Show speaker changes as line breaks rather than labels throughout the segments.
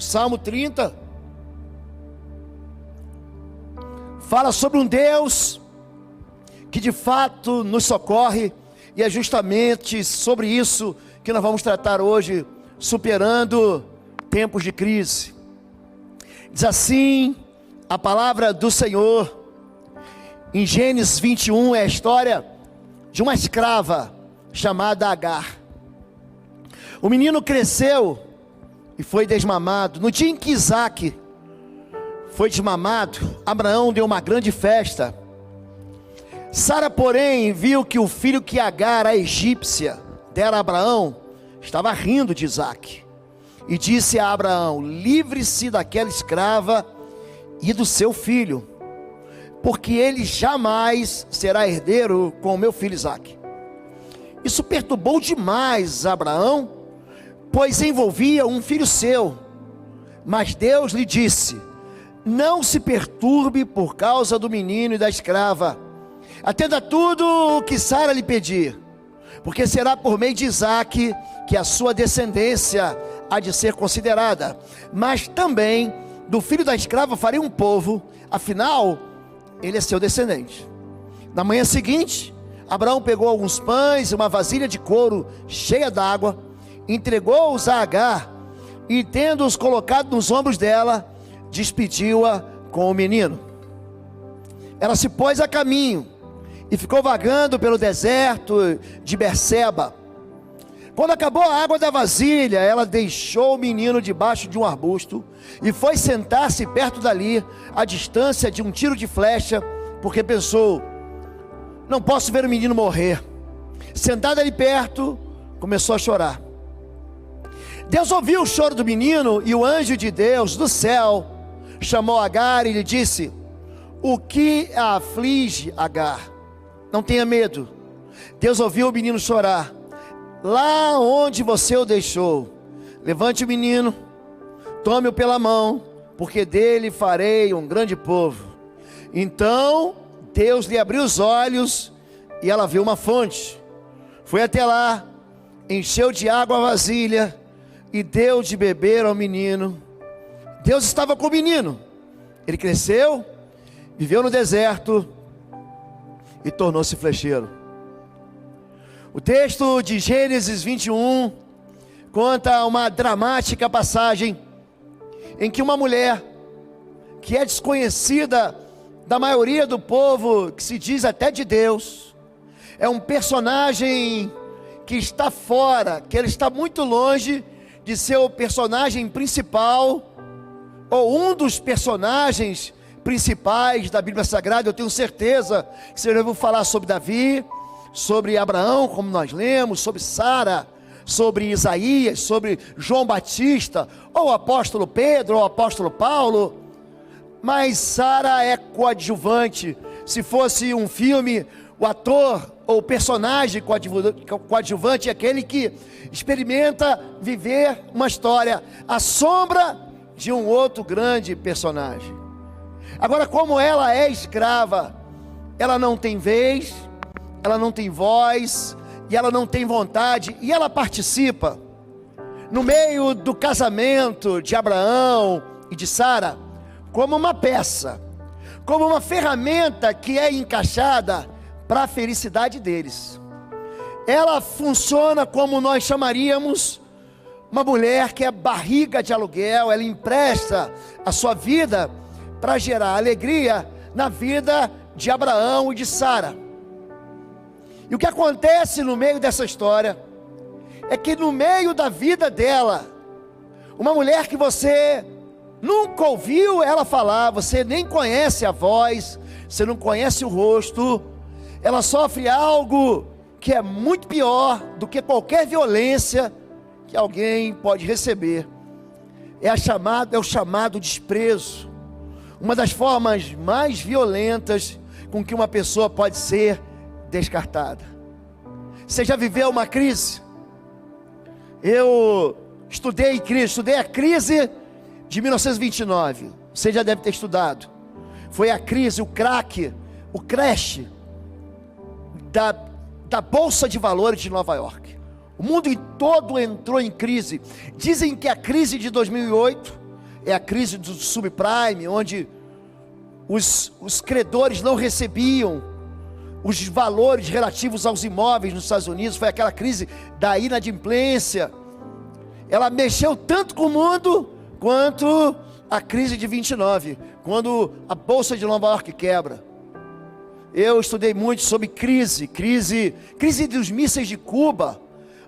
Salmo 30 fala sobre um Deus que de fato nos socorre, e é justamente sobre isso que nós vamos tratar hoje, superando tempos de crise. Diz assim a palavra do Senhor, em Gênesis 21, é a história de uma escrava chamada Agar. O menino cresceu e foi desmamado. No dia em que Isaac foi desmamado, Abraão deu uma grande festa. Sara, porém, viu que o filho que Agar, a egípcia, dera a Abraão, estava rindo de Isaac, e disse a Abraão: livre-se daquela escrava e do seu filho, porque ele jamais será herdeiro com o meu filho Isaac. Isso perturbou demais Abraão, pois envolvia um filho seu. Mas Deus lhe disse: não se perturbe por causa do menino e da escrava. Atenda tudo o que Sara lhe pedir, porque será por meio de Isaac que a sua descendência há de ser considerada. Mas também do filho da escrava farei um povo, afinal ele é seu descendente. Na manhã seguinte, Abraão pegou alguns pães e uma vasilha de couro cheia d'água, entregou-os a Agar, e tendo-os colocado nos ombros dela, despediu-a com o menino. Ela se pôs a caminho e ficou vagando pelo deserto de Berseba. Quando acabou a água da vasilha, ela deixou o menino debaixo de um arbusto e foi sentar-se perto dali, à distância de um tiro de flecha, porque pensou: não posso ver o menino morrer. Sentada ali perto, começou a chorar. Deus ouviu o choro do menino, e o anjo de Deus do céu chamou Agar e lhe disse: o que a aflige, Agar? Não tenha medo. Deus ouviu o menino chorar. Lá onde você o deixou, levante o menino, tome-o pela mão, porque dele farei um grande povo. Então Deus lhe abriu os olhos e ela viu uma fonte. Foi até lá, encheu de água a vasilha e deu de beber ao menino. Deus estava com o menino. Ele cresceu, viveu no deserto e tornou-se flecheiro. O texto de Gênesis 21 conta uma dramática passagem em que uma mulher que é desconhecida da maioria do povo, que se diz até de Deus, é um personagem que está fora, que ele está muito longe de ser o personagem principal, ou um dos personagens principais da Bíblia Sagrada. Eu tenho certeza que você já ouviu falar sobre Davi, sobre Abraão, como nós lemos, sobre Sara, sobre Isaías, sobre João Batista, ou o apóstolo Pedro, ou o apóstolo Paulo. Mas Sara é coadjuvante. Se fosse um filme, o ator ou o personagem coadjuvante é aquele que experimenta viver uma história à sombra de um outro grande personagem. Agora, como ela é escrava, ela não tem vez, ela não tem voz, e ela não tem vontade, e ela participa no meio do casamento de Abraão e de Sara, como uma peça, como uma ferramenta que é encaixada para a felicidade deles. Ela funciona como nós chamaríamos uma mulher que é barriga de aluguel. Ela empresta a sua vida para gerar alegria na vida de Abraão e de Sara. E o que acontece no meio dessa história é que no meio da vida dela, uma mulher que você nunca ouviu ela falar, você nem conhece a voz, você não conhece o rosto, ela sofre algo que é muito pior do que qualquer violência que alguém pode receber. É o chamado desprezo. Uma das formas mais violentas com que uma pessoa pode ser descartada. Você já viveu uma crise? Eu estudei a crise de 1929. Você já deve ter estudado. Foi a crise, o crash da Bolsa de Valores de Nova York. O mundo todo entrou em crise. Dizem que a crise de 2008 é a crise do subprime, onde os credores não recebiam os valores relativos aos imóveis nos Estados Unidos. Foi aquela crise da inadimplência. Ela mexeu tanto com o mundo quanto a crise de 29, quando a Bolsa de Nova York quebra. Eu estudei muito sobre crise dos mísseis de Cuba,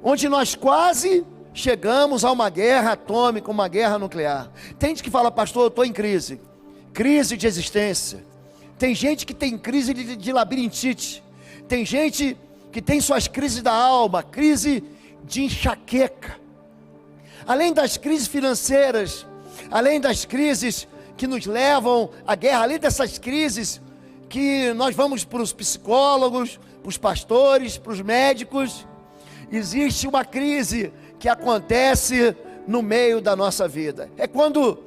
onde nós quase chegamos a uma guerra atômica, uma guerra nuclear. Tem gente que fala: pastor, eu estou em crise de existência. Tem gente que tem crise de labirintite. Tem gente que tem suas crises da alma, crise de enxaqueca. Além das crises financeiras, além das crises que nos levam à guerra, além dessas crises que nós vamos para os psicólogos, para os pastores, para os médicos, existe uma crise que acontece no meio da nossa vida. É quando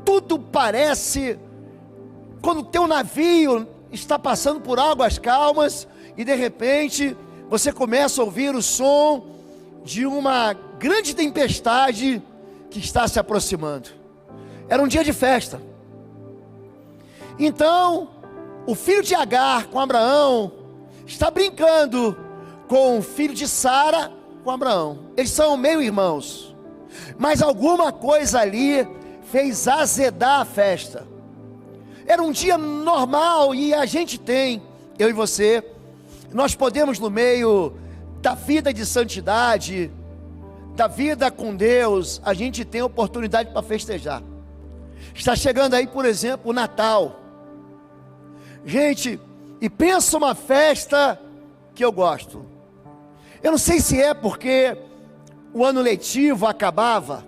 tudo parece, quando o teu navio está passando por águas calmas e de repente você começa a ouvir o som de uma grande tempestade que está se aproximando. Era um dia de festa. Então, o filho de Agar com Abraão está brincando com o filho de Sara com Abraão. Eles são meio irmãos, mas alguma coisa ali fez azedar a festa. Era um dia normal e a gente tem, eu e você, nós podemos, no meio da vida de santidade, da vida com Deus, a gente tem oportunidade para festejar. Está chegando aí, por exemplo, o Natal. Gente, e pensa uma festa que eu gosto. Eu não sei se é porque o ano letivo acabava,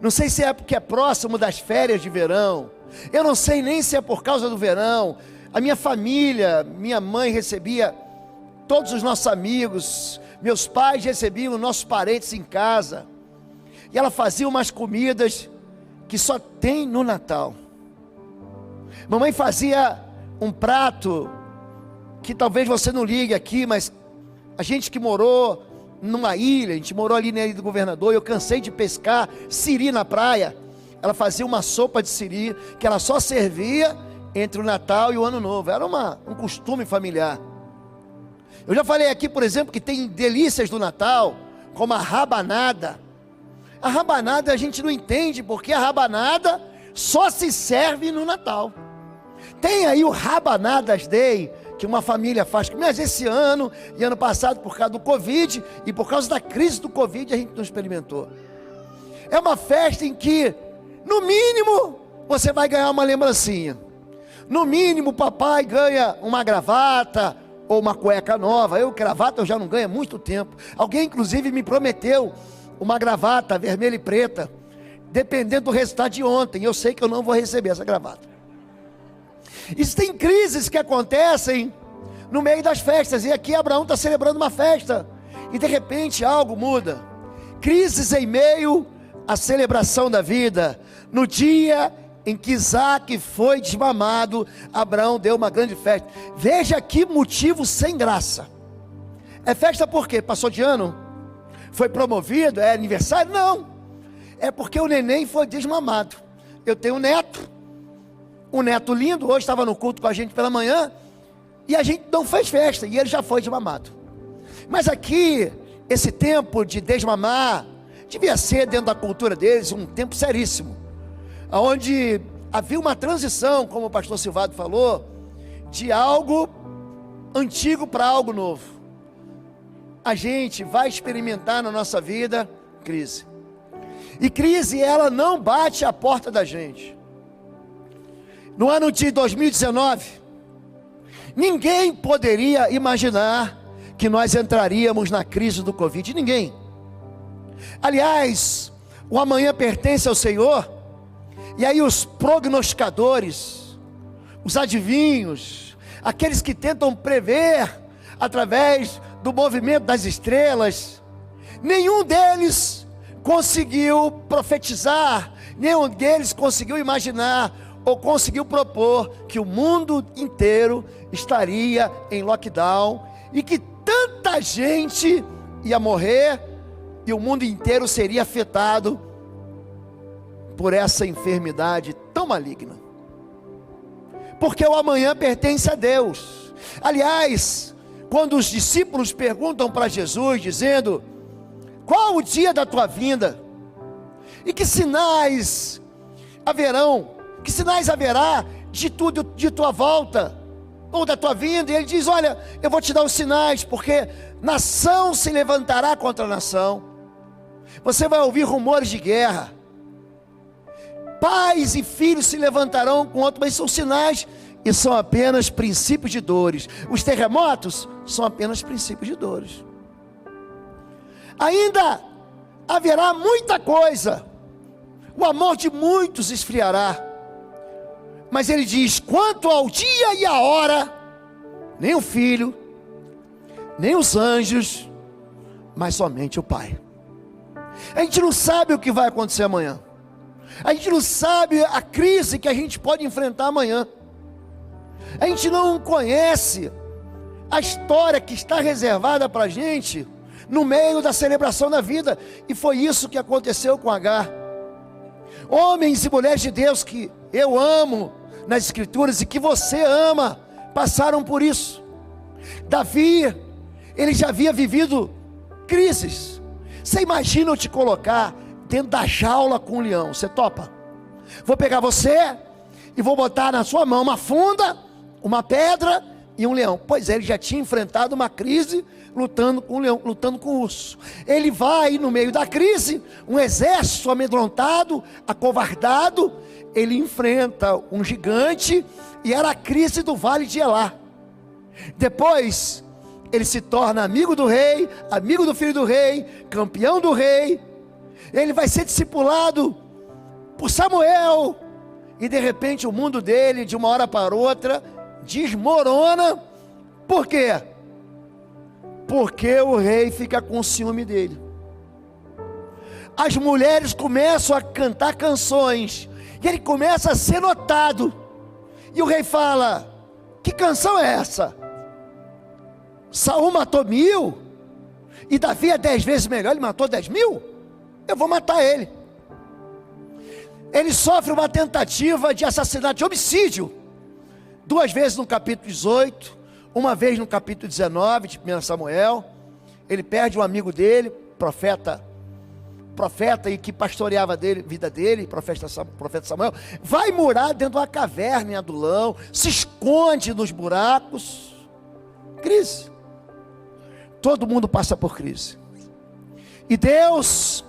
não sei se é porque é próximo das férias de verão, eu não sei nem se é por causa do verão. A minha família, minha mãe recebia todos os nossos amigos, meus pais recebiam nossos parentes em casa, e ela fazia umas comidas que só tem no Natal. Mamãe fazia um prato que talvez você não ligue aqui, mas a gente que morou numa ilha, a gente morou ali na Ilha do Governador, e eu cansei de pescar siri na praia. Ela fazia uma sopa de siri que ela só servia entre o Natal e o Ano Novo. Era um costume familiar. Eu já falei aqui, por exemplo, que tem delícias do Natal, como a rabanada. A rabanada a gente não entende, porque a rabanada só se serve no Natal. Tem aí o Rabanadas Day, que uma família faz, mas esse ano e ano passado, por causa do Covid e por causa da crise do Covid, a gente não experimentou. É uma festa em que, no mínimo, você vai ganhar uma lembrancinha. No mínimo, o papai ganha uma gravata ou uma cueca nova. Gravata eu já não ganho há muito tempo. Alguém inclusive me prometeu uma gravata vermelha e preta, dependendo do resultado de ontem. Eu sei que eu não vou receber essa gravata. Existem crises que acontecem no meio das festas, e aqui Abraão está celebrando uma festa, e de repente algo muda. Crises em meio à celebração da vida. No dia em que Isaac foi desmamado, Abraão deu uma grande festa. Veja que motivo sem graça. É festa por quê? Passou de ano? Foi promovido? É aniversário? Não, é porque o neném foi desmamado. Eu tenho um neto lindo, hoje estava no culto com a gente pela manhã, e a gente não fez festa, e ele já foi desmamado. Mas aqui, esse tempo de desmamar, devia ser dentro da cultura deles, um tempo seríssimo, onde havia uma transição, como o pastor Silvado falou, de algo antigo para algo novo. A gente vai experimentar na nossa vida crise, e crise ela não bate à porta da gente. No ano de 2019, ninguém poderia imaginar que nós entraríamos na crise do Covid. Ninguém. Aliás, o amanhã pertence ao Senhor. E aí os prognosticadores, os adivinhos, aqueles que tentam prever através do movimento das estrelas, nenhum deles conseguiu profetizar, nenhum deles conseguiu imaginar ou conseguiu propor que o mundo inteiro estaria em lockdown e que tanta gente ia morrer e o mundo inteiro seria afetado por essa enfermidade tão maligna. Porque o amanhã pertence a Deus. Aliás, quando os discípulos perguntam para Jesus, dizendo: qual o dia da tua vinda? E que sinais haverão? Que sinais haverá de tua volta? Ou da tua vinda? E ele diz: olha, eu vou te dar os sinais, porque nação se levantará contra nação. Você vai ouvir rumores de guerra. Pais e filhos se levantarão com outro, mas são sinais e são apenas princípios de dores. Os terremotos são apenas princípios de dores. Ainda haverá muita coisa. O amor de muitos esfriará. Mas ele diz: quanto ao dia e a hora, nem o filho, nem os anjos, mas somente o Pai. A gente não sabe o que vai acontecer amanhã. A gente não sabe a crise que a gente pode enfrentar amanhã. A gente não conhece a história que está reservada para a gente no meio da celebração da vida. E foi isso que aconteceu com Agar. Homens e mulheres de Deus que eu amo nas Escrituras e que você ama, passaram por isso. Davi, ele já havia vivido crises. Você imagina eu te colocar dentro da jaula com um leão? Você topa? Vou pegar você e vou botar na sua mão uma funda, uma pedra e um leão. Pois é, ele já tinha enfrentado uma crise lutando com o leão, lutando com o urso. Ele vai no meio da crise, um exército amedrontado, acovardado, ele enfrenta um gigante, e era a crise do vale de Elá. Depois ele se torna amigo do rei, amigo do filho do rei, campeão do rei. Ele vai ser discipulado por Samuel, e de repente o mundo dele, de uma hora para outra, desmorona. Por quê? Porque o rei fica com ciúme dele. As mulheres começam a cantar canções, e ele começa a ser notado. E o rei fala: que canção é essa? Saul matou 1000, e Davi é 10 vezes melhor, ele matou 10.000? Eu vou matar ele. Ele sofre uma tentativa de assassinato, de homicídio, 2 vezes no capítulo 18, uma vez no capítulo 19 de 1 Samuel. Ele perde um amigo dele, profeta e que pastoreava a vida dele, profeta Samuel. Vai morar dentro de uma caverna em Adulão, se esconde nos buracos. Crise. Todo mundo passa por crise. E Deus,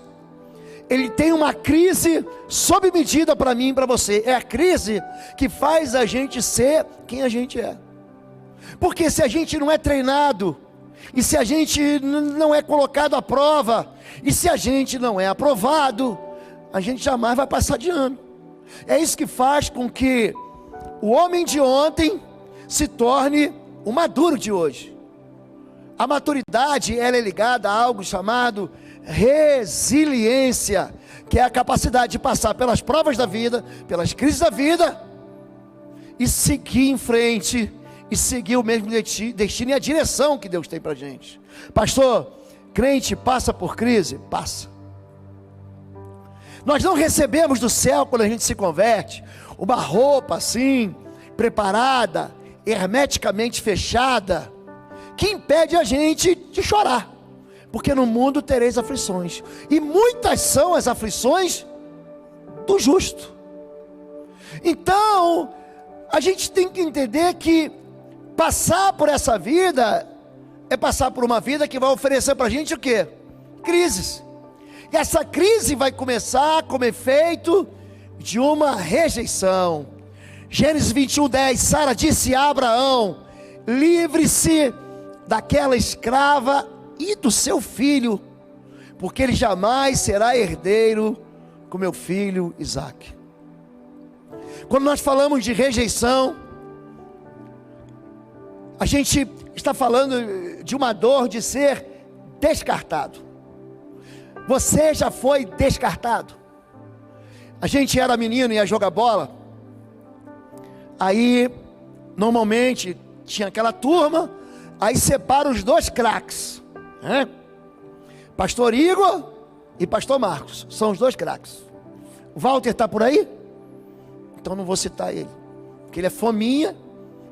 Ele tem uma crise sob medida para mim e para você. É a crise que faz a gente ser quem a gente é. Porque se a gente não é treinado, e se a gente não é colocado à prova, e se a gente não é aprovado, a gente jamais vai passar de ano. É isso que faz com que o homem de ontem se torne o maduro de hoje. A maturidade, ela é ligada a algo chamado resiliência, que é a capacidade de passar pelas provas da vida, pelas crises da vida, e seguir em frente, e seguir o mesmo destino e a direção que Deus tem para a gente. Pastor, crente passa por crise? Passa. Nós não recebemos do céu, quando a gente se converte, uma roupa assim, preparada, hermeticamente fechada, que impede a gente de chorar. Porque no mundo tereis aflições, e muitas são as aflições do justo. Então a gente tem que entender que passar por essa vida é passar por uma vida que vai oferecer para a gente o quê? Crises. E essa crise vai começar como efeito de uma rejeição. Gênesis 21:10, Sara disse a Abraão: livre-se daquela escrava e do seu filho, porque ele jamais será herdeiro com meu filho Isaque. Quando nós falamos de rejeição, a gente está falando de uma dor de ser descartado. Você já foi descartado? A gente era menino e ia jogar bola. Aí, normalmente, tinha aquela turma. Aí separa os 2 craques, né? Pastor Igor e Pastor Marcos, são os 2 craques. O Walter está por aí? Então não vou citar ele, porque ele é fominha,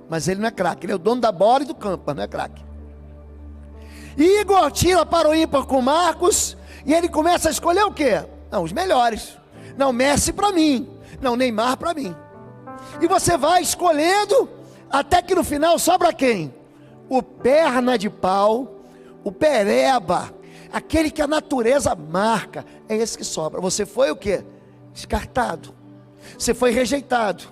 mas ele não é craque. Ele é o dono da bola e do campo, mas não é craque. Igor tira para o ímpar com Marcos, e ele começa a escolher o quê? Não, os melhores. Não, Messi para mim. Não, Neymar para mim. E você vai escolhendo, até que no final sobra quem? O perna de pau, o pereba, aquele que a natureza marca, é esse que sobra. Você foi o quê? Descartado. Você foi rejeitado.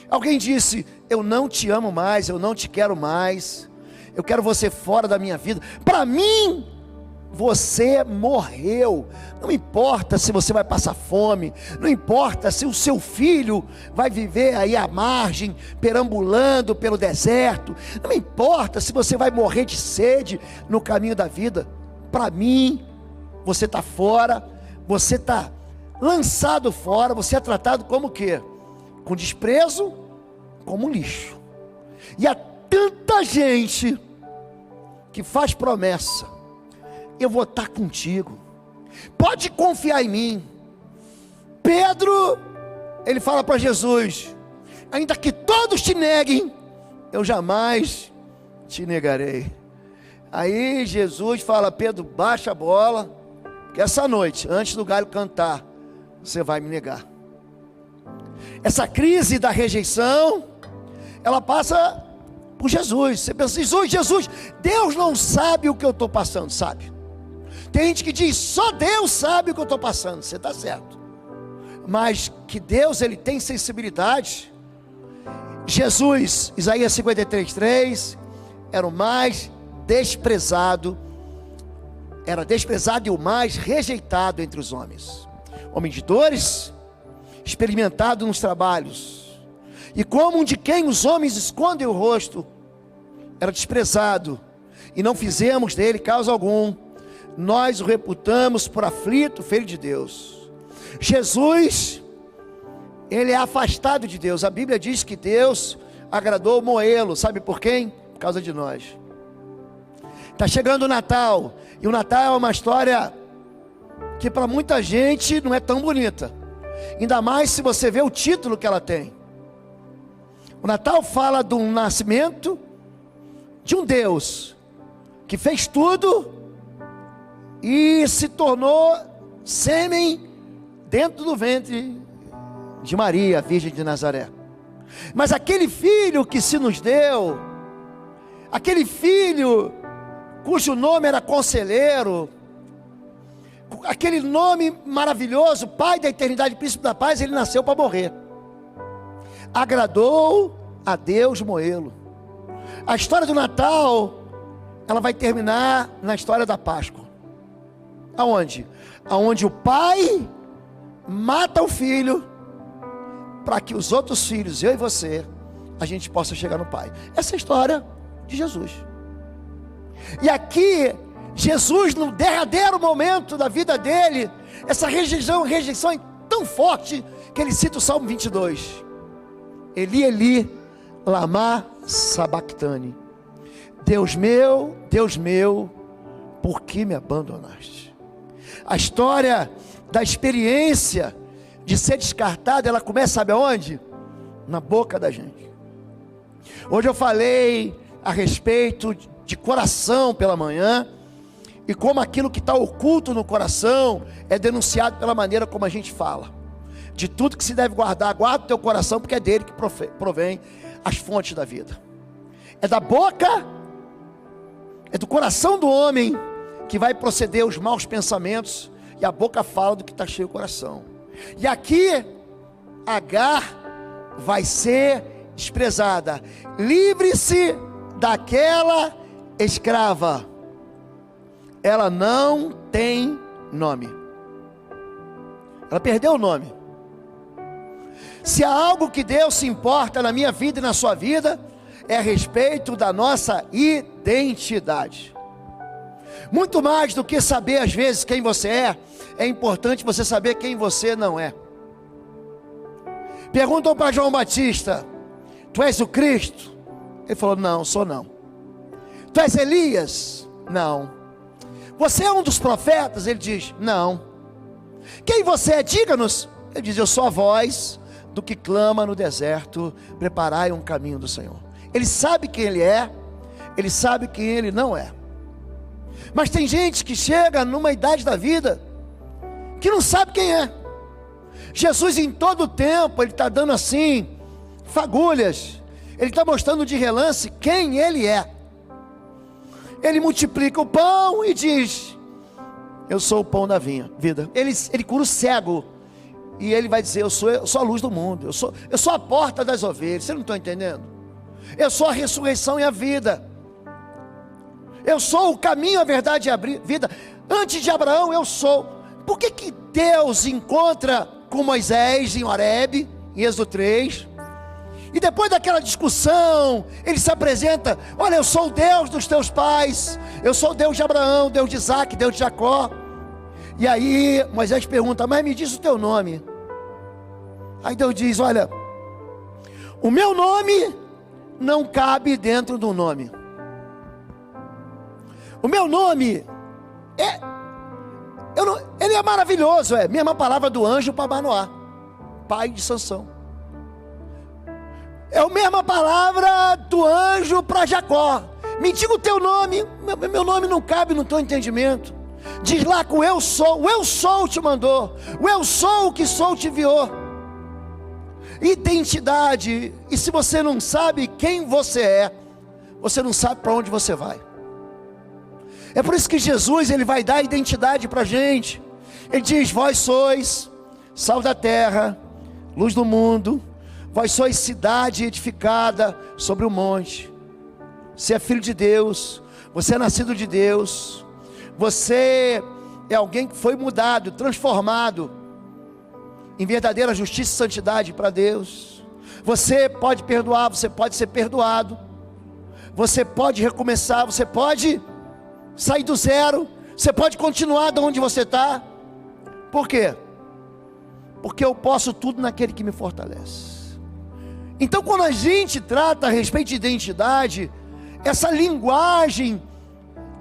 Alguém disse: eu não te amo mais, eu não te quero mais, eu quero você fora da minha vida. Para mim, você morreu. Não importa se você vai passar fome, não importa se o seu filho vai viver aí à margem, perambulando pelo deserto, não importa se você vai morrer de sede no caminho da vida. Para mim, você está fora, você está lançado fora, você é tratado como o quê? Com desprezo, como lixo. E há tanta gente que faz promessa: eu vou estar contigo, pode confiar em mim. Pedro, ele fala para Jesus: ainda que todos te neguem, eu jamais te negarei. Aí Jesus fala: Pedro, baixa a bola, que essa noite, antes do galho cantar, você vai me negar. Essa crise da rejeição, ela passa por Jesus. Você pensa: Jesus, Deus não sabe o que eu estou passando, sabe? Tem gente que diz: só Deus sabe o que eu estou passando. Você está certo, mas que Deus, ele tem sensibilidade. Jesus, Isaías 53:3, era o mais desprezado, era desprezado e o mais rejeitado entre os homens, homem de dores, experimentado nos trabalhos, e como um de quem os homens escondem o rosto, era desprezado, e não fizemos dele causa algum. Nós o reputamos por aflito, ferido de Deus. Jesus, ele é afastado de Deus. A Bíblia diz que Deus agradou moê-lo. Sabe por quem? Por causa de nós. Está chegando o Natal, e o Natal é uma história que para muita gente não é tão bonita, ainda mais se você vê o título que ela tem. O Natal fala do nascimento de um Deus que fez tudo e se tornou sêmen dentro do ventre de Maria, Virgem de Nazaré. Mas aquele filho que se nos deu, aquele filho cujo nome era Conselheiro, aquele nome maravilhoso, Pai da eternidade, Príncipe da paz, ele nasceu para morrer. Agradou a Deus moê-lo. A história do Natal, ela vai terminar na história da Páscoa. Aonde? Aonde o pai mata o filho, para que os outros filhos, eu e você, a gente possa chegar no Pai. Essa é a história de Jesus. E aqui, Jesus, no derradeiro momento da vida dele, essa rejeição é tão forte, que ele cita o Salmo 22. Eli, Eli, lama sabactani. Deus meu, por que me abandonaste? A história da experiência de ser descartado, ela começa, sabe aonde? Na boca da gente. Hoje eu falei a respeito de coração pela manhã, e como aquilo que está oculto no coração é denunciado pela maneira como a gente fala. De tudo que se deve guardar, guarda o teu coração, porque é dele que provém as fontes da vida. É da boca, é do coração do homem que vai proceder os maus pensamentos, e a boca fala do que está cheio o coração. E aqui, Agar vai ser desprezada. Livre-se daquela escrava. Ela não tem nome. Ela perdeu o nome. Se há algo que Deus se importa na minha vida e na sua vida, é a respeito da nossa identidade. Muito mais do que saber às vezes quem você é importante você saber quem você não é. Perguntam para João Batista: tu és o Cristo? Ele falou: não, sou não. Tu és Elias? Não. Você é um dos profetas? Ele diz: não. Quem você é? Diga-nos. Ele diz: eu sou a voz do que clama no deserto, preparai um caminho do Senhor. Ele sabe quem Ele é, Ele sabe quem Ele não é. Mas tem gente que chega numa idade da vida que não sabe quem é. Jesus em todo o tempo, Ele está dando assim, fagulhas, Ele está mostrando de relance quem Ele é. Ele multiplica o pão e diz: eu sou o pão da vida. Ele cura o cego, e Ele vai dizer: eu sou a luz do mundo, eu sou a porta das ovelhas. Vocês não estão entendendo? Eu sou a ressurreição e a vida, eu sou o caminho, a verdade e a vida. Antes de Abraão eu sou. Por que Deus encontra com Moisés em Horebe, em Êxodo 3, e depois daquela discussão, Ele se apresenta: olha, eu sou o Deus dos teus pais, eu sou o Deus de Abraão, Deus de Isaac, Deus de Jacó. E aí Moisés pergunta: mas me diz o teu nome. Aí Deus diz: olha, o meu nome não cabe dentro do nome. O meu nome ele é maravilhoso, é a mesma palavra do anjo para Manoá, pai de Sansão. É a mesma palavra do anjo para Jacó. Me diga o teu nome. Meu nome não cabe no teu entendimento. Diz lá que o eu sou te mandou, o eu sou o que sou te enviou. Identidade. E se você não sabe quem você é, você não sabe para onde você vai. É por isso que Jesus, Ele vai dar identidade para a gente. Ele diz: vós sois sal da terra, luz do mundo. Vós sois cidade edificada sobre o monte. Você é filho de Deus, você é nascido de Deus, você é alguém que foi mudado, transformado em verdadeira justiça e santidade para Deus. Você pode perdoar, você pode ser perdoado, você pode recomeçar, você pode sair do zero, você pode continuar de onde você está. Por quê? Porque eu posso tudo naquele que me fortalece. Então, quando a gente trata a respeito de identidade, essa linguagem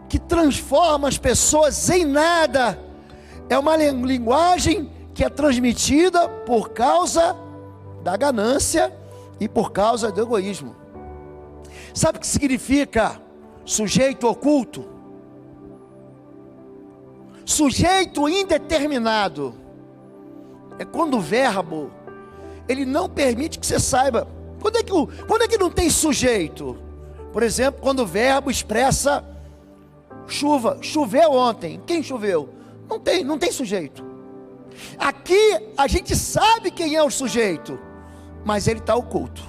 que transforma as pessoas em nada, é uma linguagem que é transmitida por causa da ganância e por causa do egoísmo. Sabe o que significa sujeito oculto? Sujeito indeterminado é quando o verbo ele não permite que você saiba. Quando é que não tem sujeito? Por exemplo, quando o verbo expressa chuva. Choveu ontem. Quem choveu? Não tem sujeito. Aqui a gente sabe quem é o sujeito, mas ele está oculto.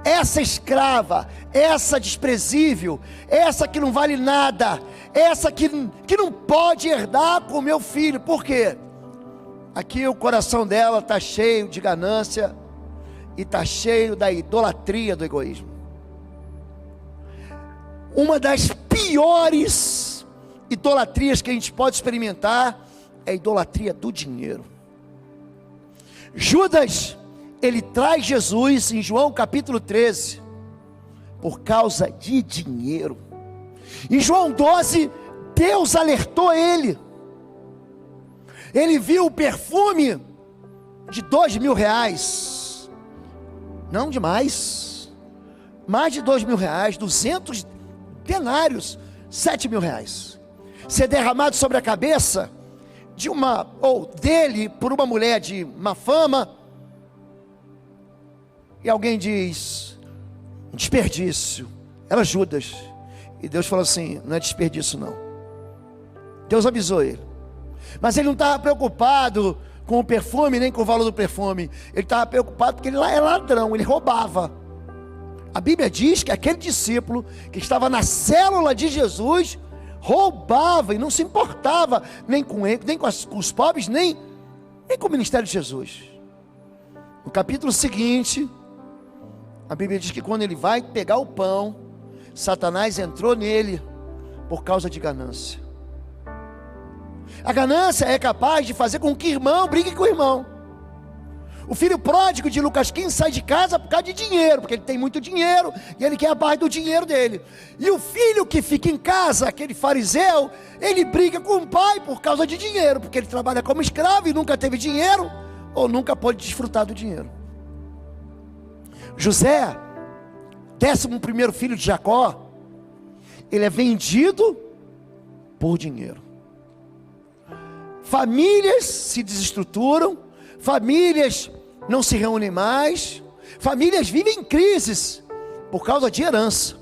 Essa escrava, essa desprezível, essa que não vale nada, essa que não pode herdar com meu filho. Por quê? Aqui o coração dela está cheio de ganância e está cheio da idolatria do egoísmo. Uma das piores idolatrias que a gente pode experimentar é a idolatria do dinheiro. Judas, ele traz Jesus em João capítulo 13 por causa de dinheiro. Em João 12, Deus alertou ele. Ele viu o perfume de R$2.000, não demais, mais de R$2.000, 200 denários, R$7.000, ser derramado sobre a cabeça dele por uma mulher de má fama. E alguém diz: desperdício. Era Judas. E Deus falou assim: não é desperdício não. Deus avisou ele. Mas ele não estava preocupado com o perfume, nem com o valor do perfume. Ele estava preocupado porque ele é ladrão, ele roubava. A Bíblia diz que aquele discípulo que estava na célula de Jesus roubava e não se importava nem com ele, nem com os pobres, nem com o ministério de Jesus. No capítulo seguinte, a Bíblia diz que quando ele vai pegar o pão, Satanás entrou nele por causa de ganância. A ganância é capaz de fazer com que o irmão brigue com o irmão. O filho pródigo de Lucas 15 sai de casa por causa de dinheiro, porque ele tem muito dinheiro e ele quer a parte do dinheiro dele. E o filho que fica em casa, aquele fariseu, ele briga com o pai por causa de dinheiro, porque ele trabalha como escravo e nunca teve dinheiro ou nunca pôde desfrutar do dinheiro. José, 11º filho de Jacó, ele é vendido por dinheiro. Famílias se desestruturam, famílias não se reúnem mais, famílias vivem em crises por causa de herança.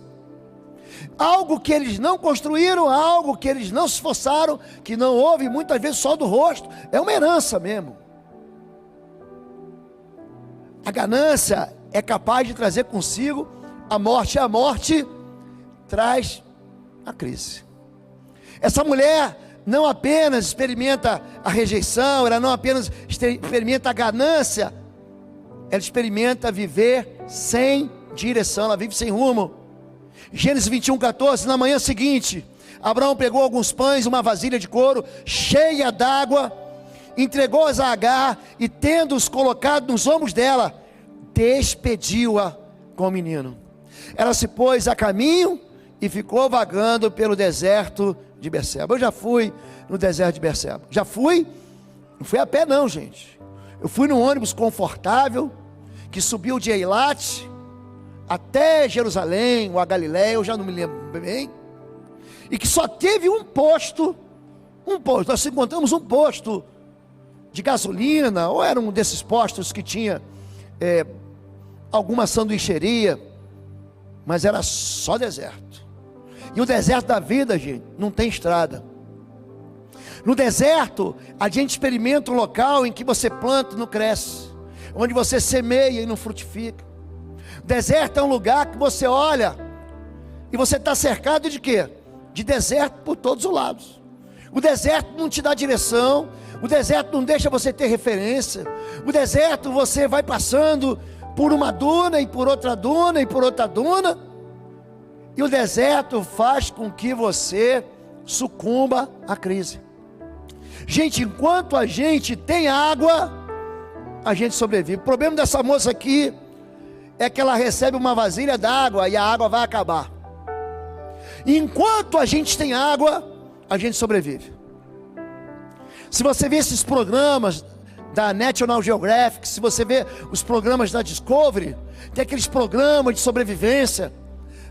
Algo que eles não construíram, algo que eles não se esforçaram, que não houve muitas vezes só do rosto, é uma herança mesmo. A ganância é capaz de trazer consigo a morte, e a morte traz a crise. Essa mulher não apenas experimenta a rejeição, ela não apenas experimenta a ganância, ela experimenta viver sem direção, ela vive sem rumo. Gênesis 21:14, na manhã seguinte, Abraão pegou alguns pães, uma vasilha de couro cheia d'água, entregou-os a Agar e, tendo-os colocado nos ombros dela, despediu-a com o menino. Ela se pôs a caminho e ficou vagando pelo deserto de Berseba. Eu já fui no deserto de Berseba. Já fui, não fui a pé não, gente. Eu fui num ônibus confortável, que subiu de Eilat até Jerusalém, ou a Galiléia, eu já não me lembro bem, e que só teve um posto, nós encontramos um posto de gasolina, ou era um desses postos que tinha alguma sanduicheria, mas era só deserto. E o deserto da vida, gente, não tem estrada. No deserto, a gente experimenta um local em que você planta e não cresce, onde você semeia e não frutifica. O deserto é um lugar que você olha e você está cercado de quê? De deserto por todos os lados. O deserto não te dá direção, o deserto não deixa você ter referência. O deserto você vai passando por uma duna e por outra duna e por outra duna. E o deserto faz com que você sucumba à crise. Gente, enquanto a gente tem água, a gente sobrevive. O problema dessa moça aqui é que ela recebe uma vasilha d'água e a água vai acabar. E enquanto a gente tem água, a gente sobrevive. Se você vê esses programas da National Geographic, se você vê os programas da Discovery, tem aqueles programas de sobrevivência.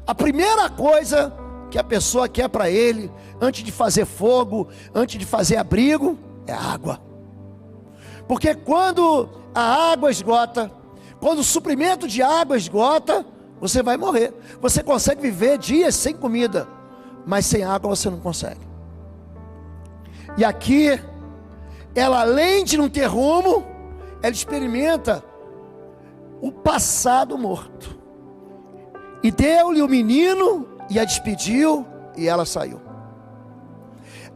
A primeira coisa que a pessoa quer para ele, antes de fazer fogo, antes de fazer abrigo, é água. Porque quando a água esgota, quando o suprimento de água esgota, você vai morrer. Você consegue viver dias sem comida, mas sem água você não consegue. E aqui, ela além de não ter rumo, ela experimenta o passado morto. E deu-lhe o menino e a despediu e ela saiu.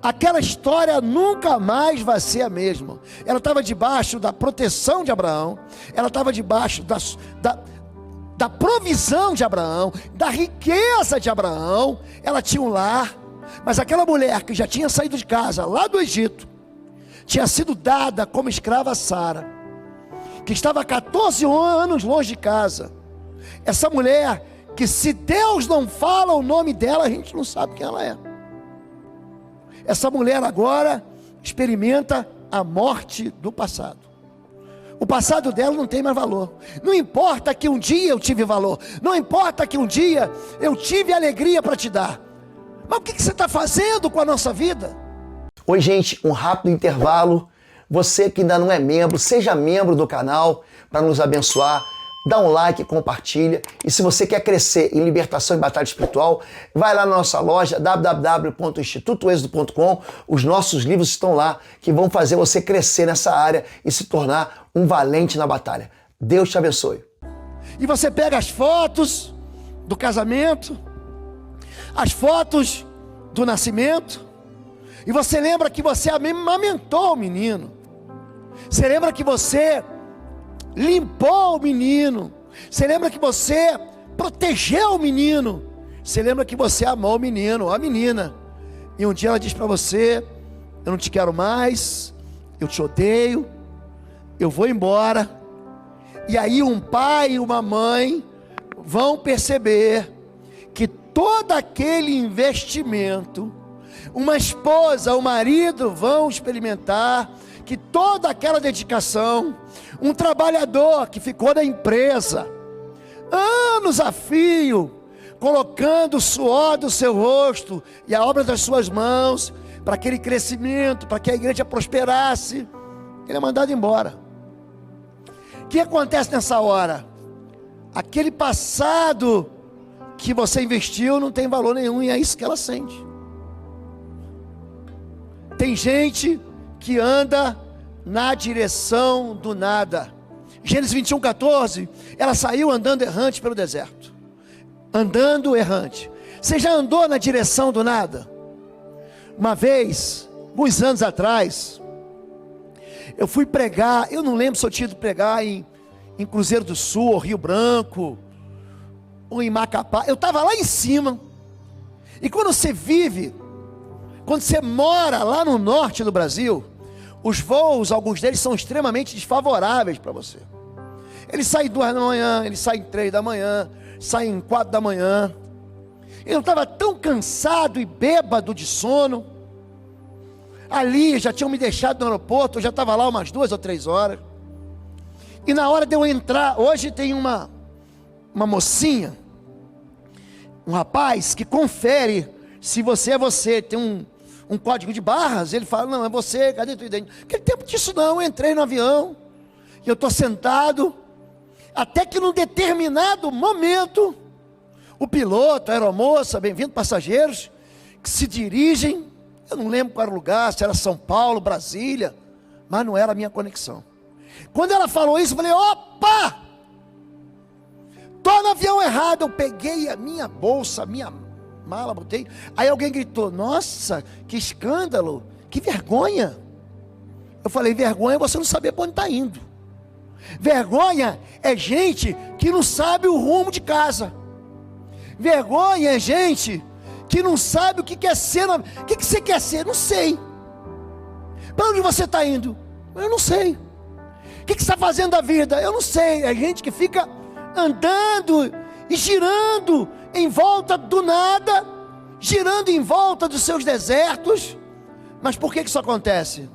Aquela história nunca mais vai ser a mesma. Ela estava debaixo da proteção de Abraão, ela estava debaixo da provisão de Abraão, da riqueza de Abraão. Ela tinha um lar, mas aquela mulher que já tinha saído de casa lá do Egito, tinha sido dada como escrava a Sara, que estava há 14 anos longe de casa. Essa mulher que, se Deus não fala o nome dela, a gente não sabe quem ela é. Essa mulher agora experimenta a morte do passado. O passado dela não tem mais valor. Não importa que um dia eu tive valor, não importa que um dia eu tive alegria para te dar, mas o que você está fazendo com a nossa vida?
Oi gente, um rápido intervalo. Você que ainda não é membro, seja membro do canal para nos abençoar. Dá um like, compartilha. E se você quer crescer em libertação e batalha espiritual, vai lá na nossa loja www.institutoexodo.com. Os nossos livros estão lá, que vão fazer você crescer nessa área e se tornar um valente na batalha. Deus te abençoe.
E você pega as fotos do casamento, as fotos do nascimento, e você lembra que você amamentou o menino. Você lembra que você limpou o menino. Você lembra que você protegeu o menino. Você lembra que você amou o menino, a menina. E um dia ela diz para você: eu não te quero mais, eu te odeio, eu vou embora. E aí um pai e uma mãe vão perceber que todo aquele investimento, uma esposa, o marido vão experimentar que toda aquela dedicação, Um trabalhador que ficou na empresa anos a fio, colocando o suor do seu rosto e a obra das suas mãos para aquele crescimento, para que a igreja prosperasse, ele é mandado embora. O que acontece nessa hora? Aquele passado que você investiu não tem valor nenhum, e é isso que ela sente. Tem gente que anda na direção do nada. Gênesis 21:14, ela saiu andando errante pelo deserto. Andando errante. Você já andou na direção do nada? Uma vez, alguns anos atrás, eu fui pregar, eu não lembro se eu tinha ido pregar em Cruzeiro do Sul, ou Rio Branco, ou em Macapá. Eu estava lá em cima. E quando você vive, quando você mora lá no norte do Brasil, os voos, alguns deles são extremamente desfavoráveis para você. Eles saem 2 da manhã, eles saem 3 da manhã, saem 4 da manhã. Eu estava tão cansado e bêbado de sono. Ali já tinham me deixado no aeroporto, eu já estava lá umas 2 ou 3 horas. E na hora de eu entrar, hoje tem uma mocinha, um rapaz que confere se você é você, tem um código de barras, ele fala, não, é você, cadê tua identidade? Naquele tempo disso não, eu entrei no avião, e eu estou sentado, até que num determinado momento, o piloto, a aeromoça, bem-vindo passageiros, que se dirigem, eu não lembro qual era o lugar, se era São Paulo, Brasília, mas não era a minha conexão. Quando ela falou isso, eu falei, opa, estou no avião errado. Eu peguei a minha bolsa, a minha mala, botei. Aí alguém gritou, nossa, que escândalo, que vergonha. Eu falei, vergonha é você não saber para onde está indo. Vergonha é gente que não sabe o rumo de casa. Vergonha é gente que não sabe o que quer ser. O que você quer ser? Não sei. Para onde você está indo? Eu não sei. O que você está fazendo da vida? Eu não sei. É gente que fica andando e girando em volta do nada, girando em volta dos seus desertos. Mas por que isso acontece?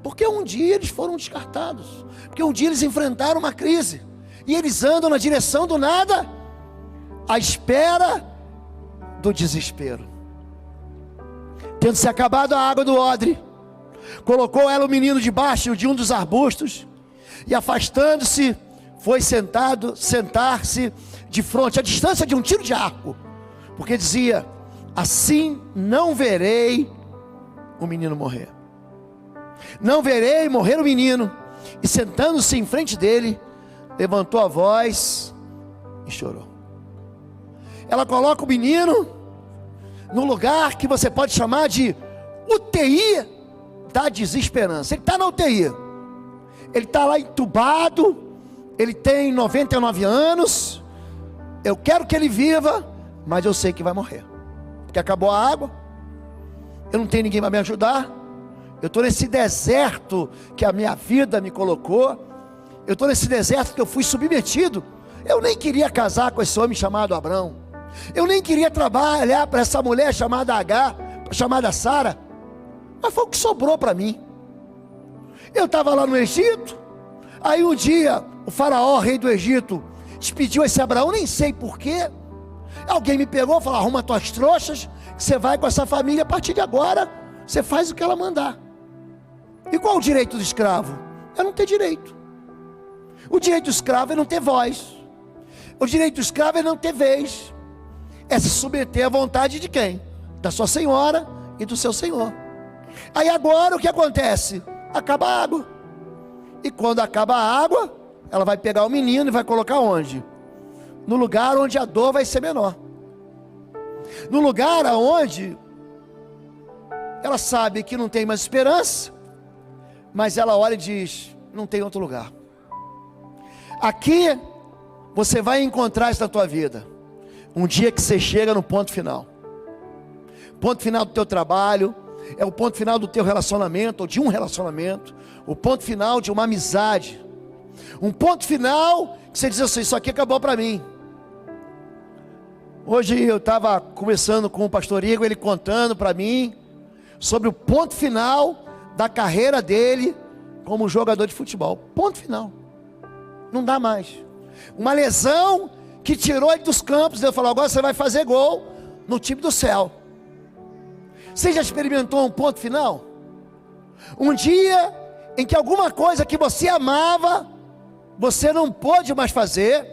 Porque um dia eles foram descartados, porque um dia eles enfrentaram uma crise, e eles andam na direção do nada, à espera do desespero. Tendo se acabado a água do odre, colocou ela o menino debaixo de um dos arbustos, e afastando-se, foi sentar-se de frente, a distância de um tiro de arco, porque dizia, assim não verei o menino morrer. Não verei morrer o menino. E sentando-se em frente dele, levantou a voz e chorou. Ela coloca o menino no lugar que você pode chamar de UTI da desesperança. Ele está na UTI, ele está lá entubado, ele tem 99 anos, eu quero que ele viva, mas eu sei que vai morrer, porque acabou a água, eu não tenho ninguém para me ajudar, eu estou nesse deserto que a minha vida me colocou, eu estou nesse deserto que eu fui submetido. Eu nem queria casar com esse homem chamado Abrão, eu nem queria trabalhar para essa mulher chamada Agar, chamada Sara, mas foi o que sobrou para mim. Eu estava lá no Egito, aí um dia o faraó, rei do Egito, despediu esse Abraão, nem sei porquê. Alguém me pegou e falou, arruma tuas trouxas, que você vai com essa família, a partir de agora, você faz o que ela mandar. E qual o direito do escravo? É não ter direito. O direito do escravo é não ter voz. O direito do escravo é não ter vez. É se submeter à vontade de quem? Da sua senhora e do seu senhor. Aí agora o que acontece? Acaba a água. E quando acaba a água, ela vai pegar o menino e vai colocar onde? No lugar onde a dor vai ser menor. No lugar onde ela sabe que não tem mais esperança, mas ela olha e diz, não tem outro lugar. Aqui você vai encontrar isso na tua vida. Um dia que você chega no ponto final. Ponto final do teu trabalho, é o ponto final do teu relacionamento, ou de um relacionamento, o ponto final de uma amizade, um ponto final que você diz assim, isso aqui acabou para mim. Hoje eu estava conversando com o pastor Igor, ele contando para mim sobre o ponto final da carreira dele como um jogador de futebol. Ponto final. Não dá mais. Uma lesão que tirou ele dos campos. Deus falou: agora você vai fazer gol no time do céu. Você já experimentou um ponto final? Um dia em que alguma coisa que você amava, você não pôde mais fazer,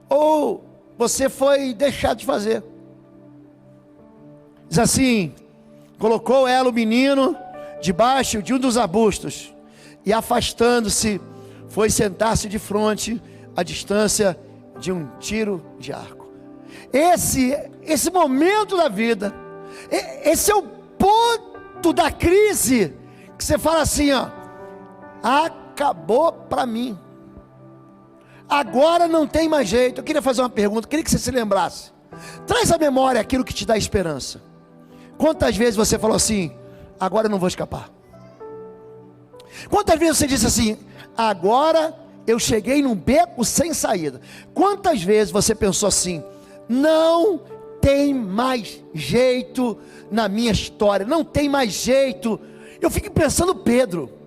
ou você foi deixado de fazer. Diz assim: colocou ela, o menino, debaixo de um dos arbustos, e afastando-se, foi sentar-se de frente, à distância de um tiro de arco. Esse momento da vida, esse é o ponto da crise, que você fala assim, ó: acabou para mim, agora não tem mais jeito. Eu queria fazer uma pergunta, queria que você se lembrasse. Traz à memória aquilo que te dá esperança. Quantas vezes você falou assim: agora eu não vou escapar? Quantas vezes você disse assim: agora eu cheguei num beco sem saída? Quantas vezes você pensou assim: não tem mais jeito na minha história, não tem mais jeito? Eu fico pensando Pedro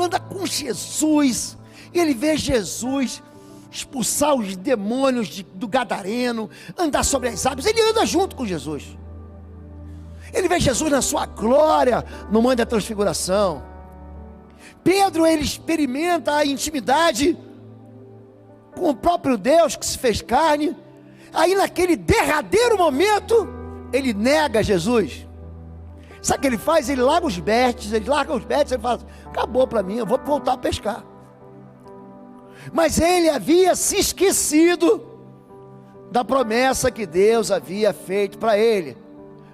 anda com Jesus, e ele vê Jesus expulsar os demônios do Gadareno, andar sobre as águas. Ele anda junto com Jesus, ele vê Jesus na sua glória no Monte da Transfiguração. Pedro, ele experimenta a intimidade com o próprio Deus que se fez carne. Aí naquele derradeiro momento, ele nega Jesus. Sabe o que ele faz? Ele larga os betes, ele fala: acabou para mim, eu vou voltar a pescar. Mas ele havia se esquecido da promessa que Deus havia feito para ele.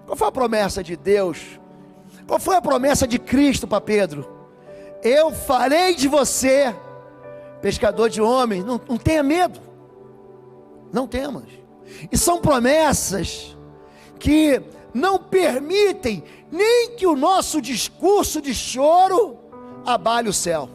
Qual foi a promessa de Deus? Qual foi a promessa de Cristo para Pedro? Eu farei de você pescador de homens. Não tenha medo, não temas. E são promessas que não permitem nem que o nosso discurso de choro abale o céu.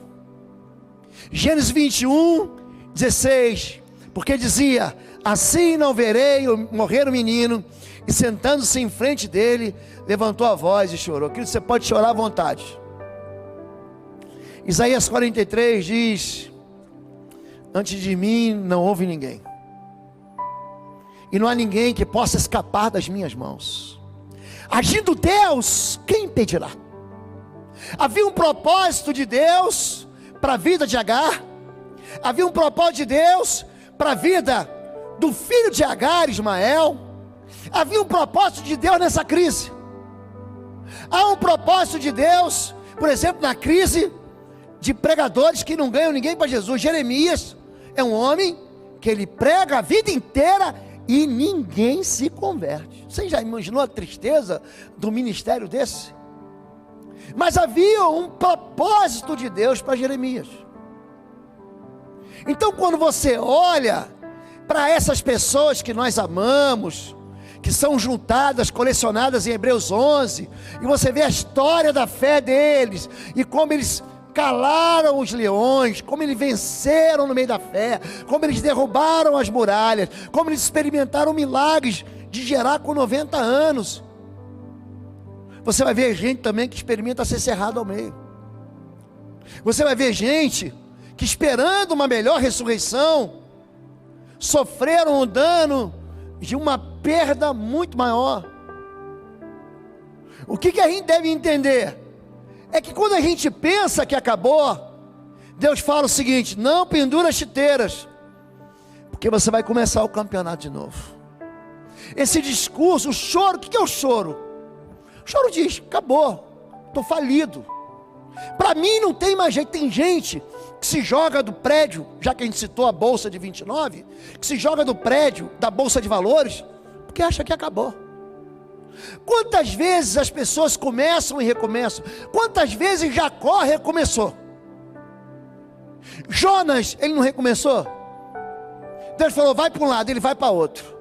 Gênesis 21, 16, porque dizia: assim não verei morrer o menino. E sentando-se em frente dele, levantou a voz e chorou. Querido, você pode chorar à vontade. Isaías 43 diz: antes de mim não houve ninguém, e não há ninguém que possa escapar das minhas mãos. Agindo Deus, quem impedirá? Havia um propósito de Deus para a vida de Agar. Havia um propósito de Deus para a vida do filho de Agar, Ismael. Havia um propósito de Deus nessa crise. Há um propósito de Deus, por exemplo, na crise de pregadores que não ganham ninguém para Jesus. Jeremias é um homem que ele prega a vida inteira e ninguém se converte. Você já imaginou a tristeza do ministério desse? Mas havia um propósito de Deus para Jeremias. Então, quando você olha para essas pessoas que nós amamos, que são juntadas, colecionadas em Hebreus 11, e você vê a história da fé deles, e como eles calaram os leões, como eles venceram no meio da fé, como eles derrubaram as muralhas, como eles experimentaram milagres de gerar com 90 anos. Você vai ver gente também que experimenta ser cerrado ao meio. Você vai ver gente que, esperando uma melhor ressurreição, sofreram o dano de uma perda muito maior. O que a gente deve entender é que quando a gente pensa que acabou, Deus fala o seguinte: não pendura as chuteiras, porque você vai começar o campeonato de novo. Esse discurso, o choro, o que é o choro? O choro diz: acabou, estou falido, para mim não tem mais jeito. Tem gente que se joga do prédio, já que a gente citou a bolsa de 29, que se joga do prédio da bolsa de valores, porque acha que acabou. Quantas vezes as pessoas começam e recomeçam? Quantas vezes Jacó recomeçou? Jonas, ele não recomeçou? Deus falou: vai para um lado, ele vai para outro.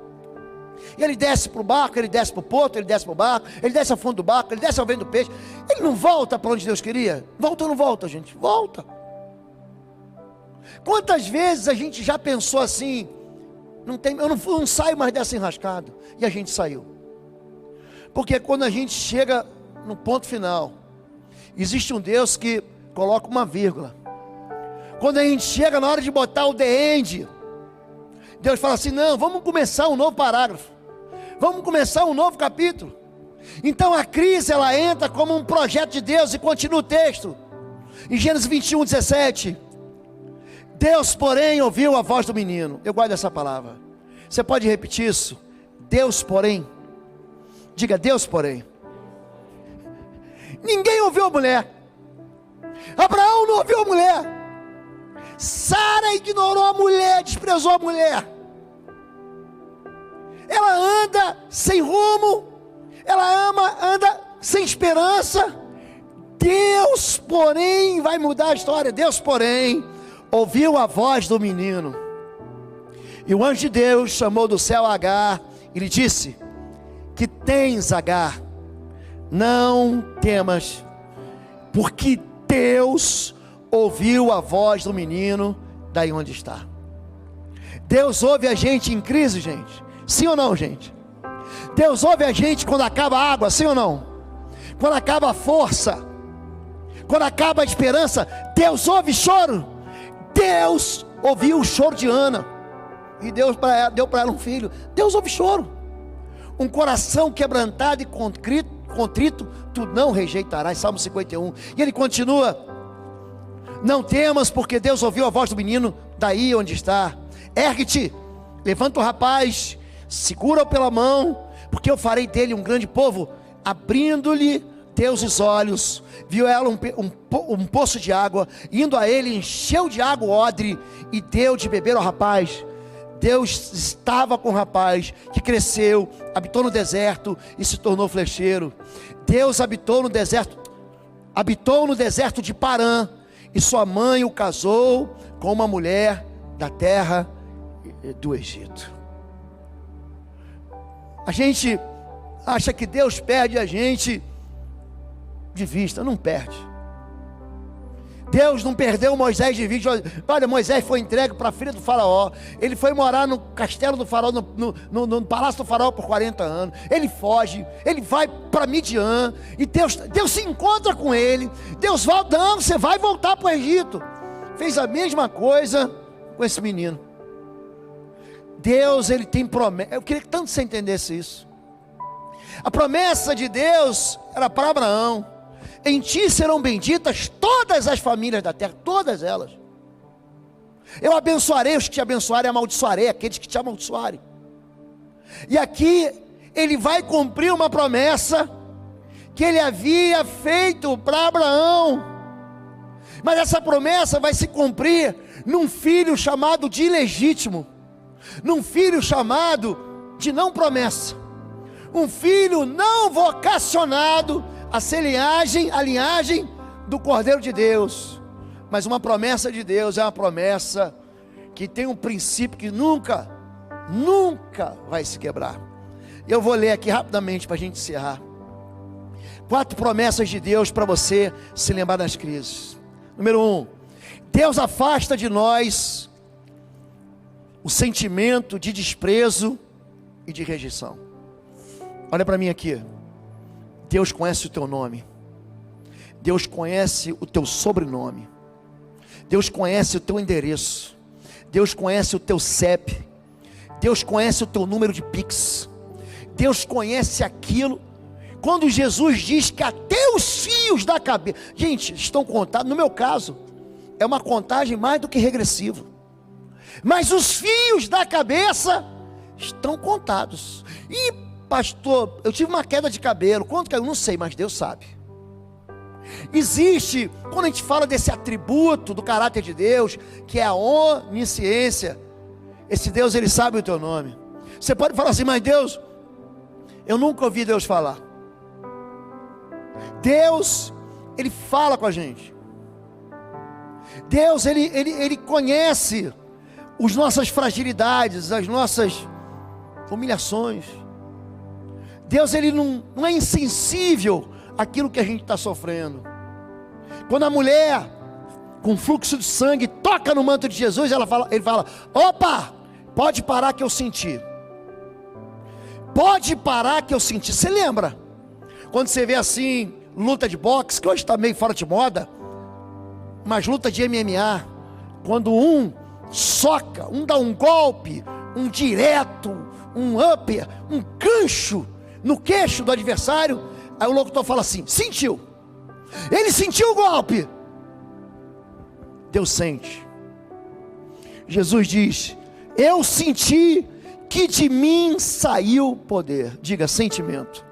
E ele desce para o barco, ele desce para o porto, ele desce para o barco, ele desce ao fundo do barco, ele desce ao vento do peixe. Ele não volta para onde Deus queria? Volta ou não volta, gente? Volta. Quantas vezes a gente já pensou assim: eu não saio mais dessa enrascada, e a gente saiu. Porque quando a gente chega no ponto final, Existe um Deus que coloca uma vírgula. Quando a gente chega na hora de botar o the end, Deus fala assim: não, vamos começar um novo parágrafo, vamos começar um novo capítulo. Então a crise, ela entra como um projeto de Deus. E continua o texto, em Gênesis 21, 17. Deus, porém, ouviu a voz do menino. Eu guardo essa palavra. Você pode repetir isso? Deus, porém. Diga: Deus, porém. Ninguém ouviu a mulher. Abraão não ouviu a mulher. Sara ignorou a mulher, desprezou a mulher. Ela anda sem rumo, ela anda sem esperança. Deus, porém, vai mudar a história. Deus, porém, ouviu a voz do menino. E o anjo de Deus chamou do céu Agar e lhe disse: que tens, Agar? Não temas, porque Deus ouviu a voz do menino daí onde está. Deus ouve a gente em crise, gente. Sim ou não, gente? Deus ouve a gente quando acaba a água, sim ou não? Quando acaba a força, quando acaba a esperança. Deus ouve choro. Deus ouviu o choro de Ana, e Deus deu para ela um filho. Deus ouve choro. Um coração quebrantado e contrito, tu não rejeitarás. Salmo 51. E ele continua: não temas, porque Deus ouviu a voz do menino daí onde está. Ergue-te, levanta o rapaz, segura-o pela mão, porque eu farei dele um grande povo. Abrindo-lhe Deus os olhos, viu ela um poço de água. Indo a ele, encheu de água o odre e deu de beber ao rapaz. Deus estava com o rapaz, que cresceu, habitou no deserto e se tornou flecheiro. Deus habitou no deserto de Parã, e sua mãe o casou com uma mulher da terra do Egito. A gente acha que Deus perde a gente de vista. Não perde. Deus não perdeu Moisés de vista. Olha, Moisés foi entregue para a filha do faraó. Ele foi morar no castelo do faraó, no palácio do faraó por 40 anos. Ele foge, ele vai para Midian, e Deus se encontra com ele. Deus fala: não, você vai voltar para o Egito. Fez a mesma coisa com esse menino. Deus, ele tem promessa. Eu queria que tanto você entendesse isso. A promessa de Deus era para Abraão: em ti serão benditas todas as famílias da terra, todas elas. Eu abençoarei os que te abençoarem, amaldiçoarei aqueles que te amaldiçoarem. E aqui ele vai cumprir uma promessa que ele havia feito para Abraão. Mas essa promessa vai se cumprir num filho chamado de ilegítimo, num filho chamado de não promessa, um filho não vocacionado a ser a linhagem do Cordeiro de Deus. Mas uma promessa de Deus é uma promessa que tem um princípio que nunca vai se quebrar. Eu vou ler aqui rapidamente para a gente encerrar. 4 promessas de Deus para você se lembrar das crises. Número 1, Deus afasta de nós o sentimento de desprezo e de rejeição. Olha para mim aqui. Deus conhece o teu nome. Deus conhece o teu sobrenome. Deus conhece o teu endereço. Deus conhece o teu CEP. Deus conhece o teu número de Pix. Deus conhece aquilo. Quando Jesus diz que até os fios da cabeça, gente, estão contados. No meu caso, é uma contagem mais do que regressiva. Mas os fios da cabeça estão contados. E pastor, eu tive uma queda de cabelo. Quanto caiu? Não sei, mas Deus sabe. Existe, quando a gente fala desse atributo do caráter de Deus, que é a onisciência, esse Deus, ele sabe o teu nome. Você pode falar assim: mas Deus, eu nunca ouvi Deus falar. Deus, ele fala com a gente. Deus, ele conhece as nossas fragilidades, as nossas humilhações. Deus, ele não é insensível àquilo que a gente está sofrendo. Quando a mulher com fluxo de sangue toca no manto de Jesus, ele fala: opa, pode parar que eu senti. Pode parar que eu senti. Você lembra? Quando você vê assim, luta de boxe, que hoje está meio fora de moda, mas luta de MMA, quando um soca, um dá um golpe, um direto, um upper, um gancho no queixo do adversário, aí o locutor fala assim: sentiu, ele sentiu o golpe. Deus sente. Jesus diz: eu senti que de mim saiu poder. Diga: sentimento.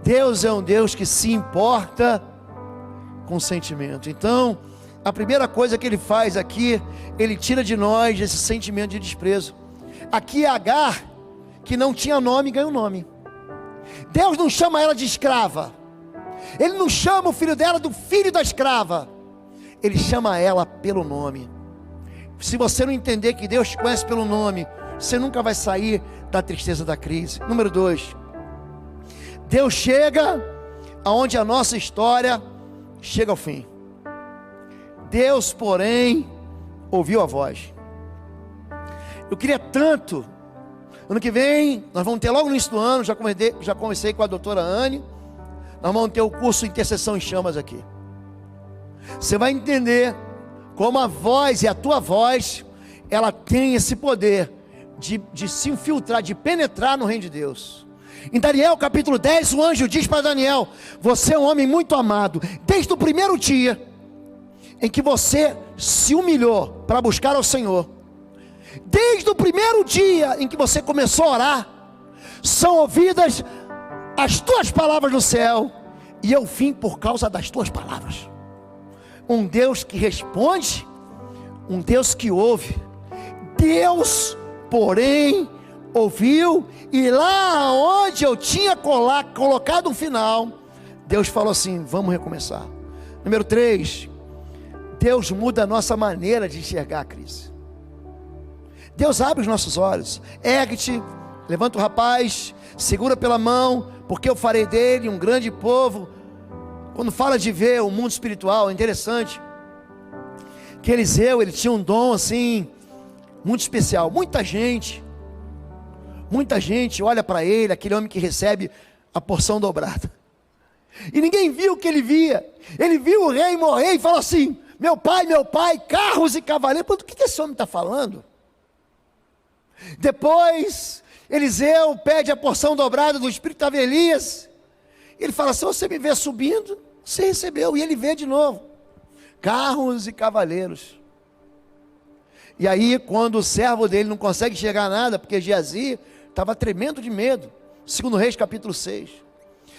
Deus é um Deus que se importa com sentimento. Então, a primeira coisa que ele faz aqui, ele tira de nós esse sentimento de desprezo. Aqui Agar, que não tinha nome, ganha um nome. Deus não chama ela de escrava. Ele não chama o filho dela do filho da escrava. Ele chama ela pelo nome. Se você não entender que Deus te conhece pelo nome, você nunca vai sair da tristeza da crise. Número 2, Deus chega aonde a nossa história chega ao fim. Deus, porém, ouviu a voz. Eu queria tanto, ano que vem, nós vamos ter logo no início do ano, já conversei com a doutora Anne, nós vamos ter o curso Intercessão em Chamas aqui. Você vai entender como a voz e a tua voz, ela tem esse poder de se infiltrar, de penetrar no reino de Deus. Em Daniel capítulo 10, o anjo diz para Daniel: você é um homem muito amado. Desde o primeiro dia em que você se humilhou para buscar ao Senhor, desde o primeiro dia em que você começou a orar, são ouvidas as tuas palavras no céu, e eu vim por causa das tuas palavras. Um Deus que responde, um Deus que ouve. Deus, porém, ouviu, e lá onde eu tinha colocado um final, Deus falou assim: vamos recomeçar. Número 3, Deus muda a nossa maneira de enxergar a crise. Deus abre os nossos olhos. Ergue-te, levanta o rapaz, segura pela mão, porque eu farei dele um grande povo. Quando fala de ver o mundo espiritual, é interessante que Eliseu, ele tinha um dom assim, muito especial. Muita gente olha para ele, aquele homem que recebe a porção dobrada, e ninguém viu o que ele via. Ele viu o rei morrer e falou assim: meu pai, carros e cavaleiros. Do que esse homem está falando? Depois Eliseu pede a porção dobrada do Espírito, estava Elias. Ele fala: se você me vê subindo, você recebeu. E ele vê de novo, carros e cavaleiros. E aí, quando o servo dele não consegue enxergar nada, porque Geazi estava tremendo de medo, 2 Reis capítulo 6,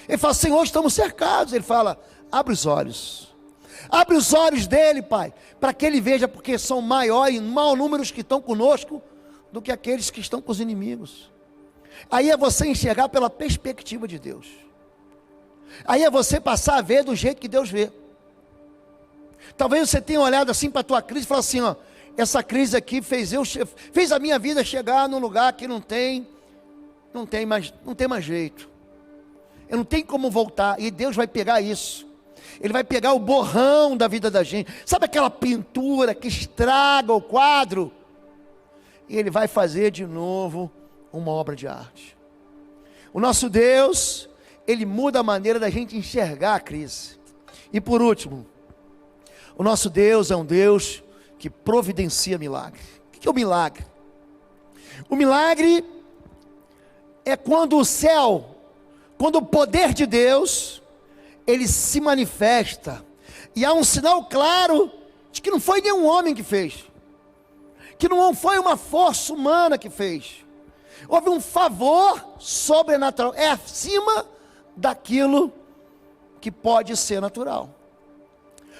ele fala: Senhor, estamos cercados. Ele fala: abre os olhos. Abre os olhos dele, pai, para que ele veja, porque são maiores, mau números que estão conosco do que aqueles que estão com os inimigos. Aí é você enxergar pela perspectiva de Deus. Aí é você passar a ver do jeito que Deus vê. Talvez você tenha olhado assim para a tua crise e falado assim: ó, essa crise aqui fez a minha vida chegar num lugar que não tem mais jeito. Eu não tenho como voltar. E Deus vai pegar isso. Ele vai pegar o borrão da vida da gente. Sabe aquela pintura que estraga o quadro? E Ele vai fazer de novo uma obra de arte. O nosso Deus, Ele muda a maneira da gente enxergar a crise. E por último, o nosso Deus é um Deus que providencia milagre. O que é o milagre? O milagre é quando o céu, quando o poder de Deus, ele se manifesta, e há um sinal claro de que não foi nenhum homem que fez, que não foi uma força humana que fez. Houve um favor sobrenatural, é acima daquilo que pode ser natural.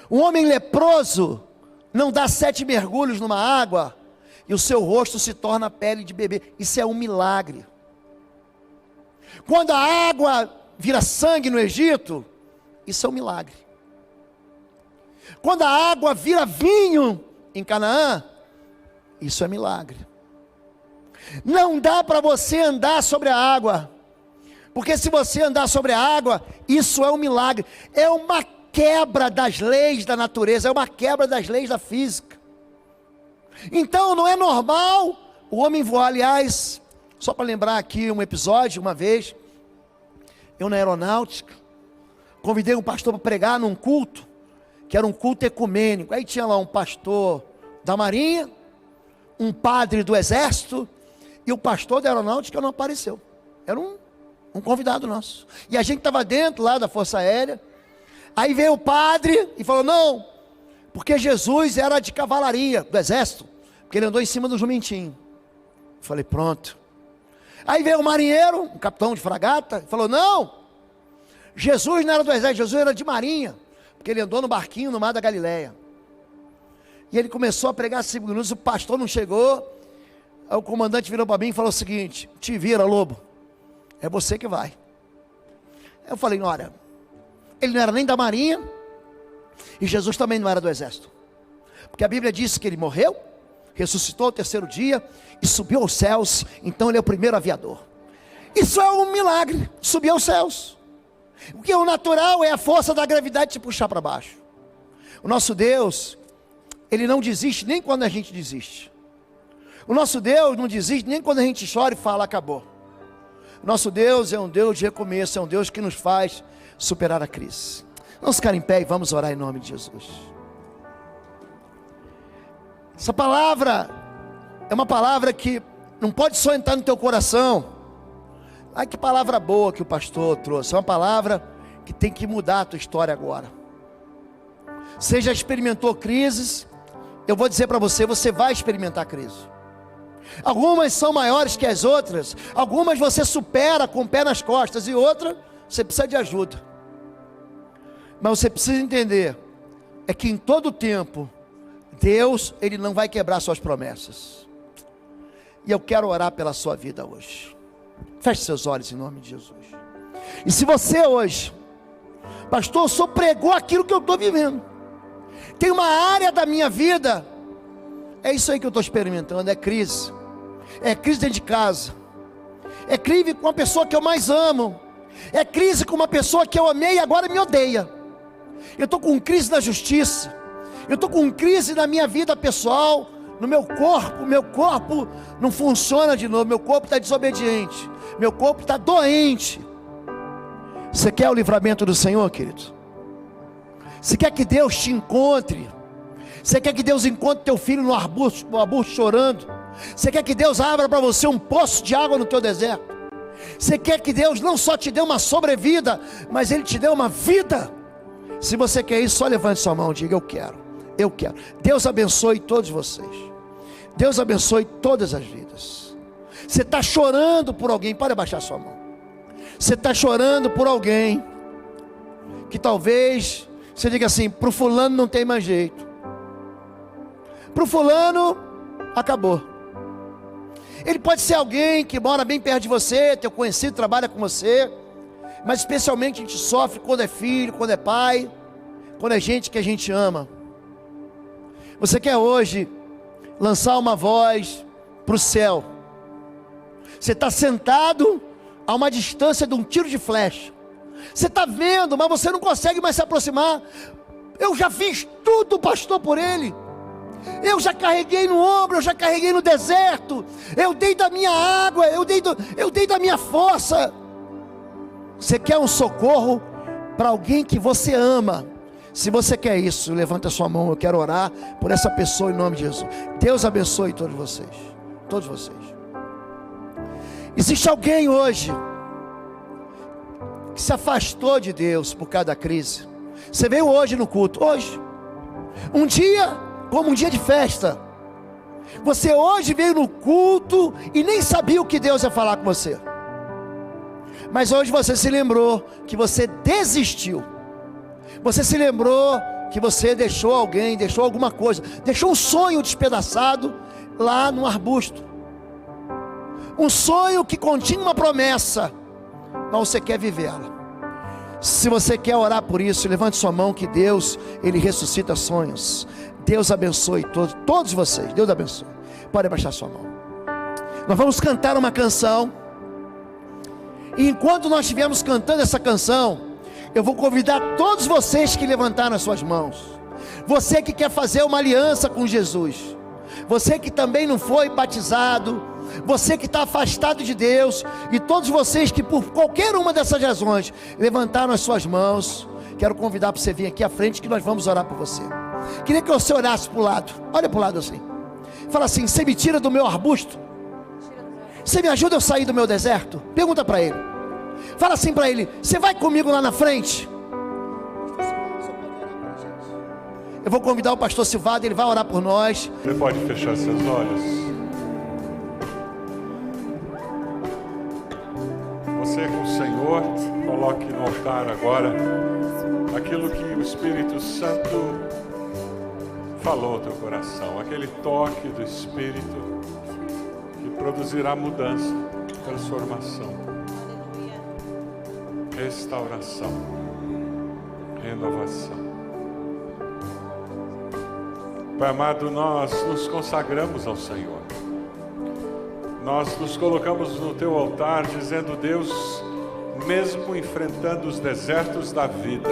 Um homem leproso não dá 7 mergulhos numa água e o seu rosto se torna pele de bebê. Isso é um milagre. Quando a água vira sangue no Egito, isso é um milagre. Quando a água vira vinho em Canaã, isso é milagre. Não dá para você andar sobre a água, porque se você andar sobre a água, isso é um milagre. É uma quebra das leis da natureza, é uma quebra das leis da física. Então não é normal o homem voar. Aliás, só para lembrar aqui um episódio, uma vez, eu na aeronáutica, convidei um pastor para pregar num culto, que era um culto ecumênico. Aí tinha lá um pastor da Marinha, um padre do Exército, e o pastor da Aeronáutica não apareceu. Era um convidado nosso. E a gente estava dentro lá da Força Aérea. Aí veio o padre e falou: não, porque Jesus era de cavalaria do Exército, porque ele andou em cima do jumentinho. Falei: pronto. Aí veio o marinheiro, um capitão de fragata, e falou: não, Jesus não era do Exército, Jesus era de Marinha, porque ele andou no barquinho no Mar da Galileia. E ele começou a pregar 5 minutos, o pastor não chegou. Aí o comandante virou para mim e falou o seguinte: te vira, lobo, é você que vai. Aí eu falei: olha, ele não era nem da Marinha, e Jesus também não era do Exército, porque a Bíblia diz que ele morreu, ressuscitou ao 3º dia e subiu aos céus. Então ele é o primeiro aviador. Isso é um milagre, subir aos céus. O que é o natural é a força da gravidade te puxar para baixo. O nosso Deus, ele não desiste nem quando a gente desiste. O nosso Deus não desiste nem quando a gente chora e fala: acabou. O nosso Deus é um Deus de recomeço, é um Deus que nos faz superar a crise. Vamos ficar em pé e vamos orar em nome de Jesus. Essa palavra é uma palavra que não pode só entrar no teu coração. Ai, que palavra boa que o pastor trouxe. É uma palavra que tem que mudar a tua história agora. Você já experimentou crises? Eu vou dizer para você, você vai experimentar crise. Algumas são maiores que as outras. Algumas você supera com o pé nas costas, e outra você precisa de ajuda. Mas você precisa entender, é que em todo tempo Deus, ele não vai quebrar suas promessas. E eu quero orar pela sua vida hoje. Feche seus olhos em nome de Jesus. E se você hoje: pastor, o senhor pregou aquilo que eu estou vivendo, tem uma área da minha vida, é isso aí que eu estou experimentando, é crise. É crise dentro de casa, é crise com a pessoa que eu mais amo, é crise com uma pessoa que eu amei e agora me odeia. Eu estou com crise na justiça, eu estou com crise na minha vida pessoal, no meu corpo não funciona de novo, meu corpo está desobediente, meu corpo está doente. Você quer o livramento do Senhor, querido? Você quer que Deus te encontre? Você quer que Deus encontre teu filho no arbusto chorando? Você quer que Deus abra para você um poço de água no teu deserto? Você quer que Deus não só te dê uma sobrevida, mas Ele te dê uma vida? Se você quer isso, só levante sua mão e diga: eu quero, eu quero. Deus abençoe todos vocês. Deus abençoe todas as vidas. Você está chorando por alguém, pode abaixar sua mão. Você está chorando por alguém que talvez você diga assim: para o fulano não tem mais jeito, para o fulano acabou. Ele pode ser alguém que mora bem perto de você, teu conhecido, trabalha com você, mas especialmente a gente sofre quando é filho, quando é pai, quando é gente que a gente ama. Você quer hoje lançar uma voz para o céu. Você está sentado a uma distância de um tiro de flecha. Você está vendo, mas você não consegue mais se aproximar. Eu já fiz tudo, pastor, por ele. Eu já carreguei no ombro, eu já carreguei no deserto. Eu dei da minha água, eu dei da minha força. Você quer um socorro para alguém que você ama? Se você quer isso, levanta a sua mão. Eu quero orar por essa pessoa em nome de Jesus. Deus abençoe todos vocês. Todos vocês. Existe alguém hoje que se afastou de Deus por causa da crise. Você veio hoje no culto, hoje, um dia como um dia de festa. Você hoje veio no culto e nem sabia o que Deus ia falar com você, mas hoje você se lembrou que você desistiu. Você se lembrou que você deixou alguém, deixou alguma coisa, deixou um sonho despedaçado lá no arbusto, um sonho que continha uma promessa, mas você quer vivê-la. Se você quer orar por isso, levante sua mão, que Deus, Ele ressuscita sonhos. Deus abençoe todos vocês. Deus abençoe. Pode abaixar sua mão. Nós vamos cantar uma canção, e enquanto nós estivermos cantando essa canção, eu vou convidar todos vocês que levantaram as suas mãos. Você que quer fazer uma aliança com Jesus, você que também não foi batizado, você que está afastado de Deus, e todos vocês que por qualquer uma dessas razões levantaram as suas mãos, Quero convidar para você vir aqui à frente que nós vamos orar por você. Queria que você olhasse para o lado. Olha para o lado assim. Fala assim: você me tira do meu arbusto? Você me ajuda a eu sair do meu deserto? Pergunta para ele. Fala assim para ele: você vai comigo lá na frente? Eu vou convidar o pastor Silvado, ele vai orar por nós.
Você pode fechar seus olhos. Você com o Senhor, coloque no altar agora aquilo que o Espírito Santo falou ao teu coração, aquele toque do Espírito que produzirá mudança, transformação, restauração, renovação. Pai amado, nós nos consagramos ao Senhor. Nós nos colocamos no teu altar dizendo: Deus, mesmo enfrentando os desertos da vida,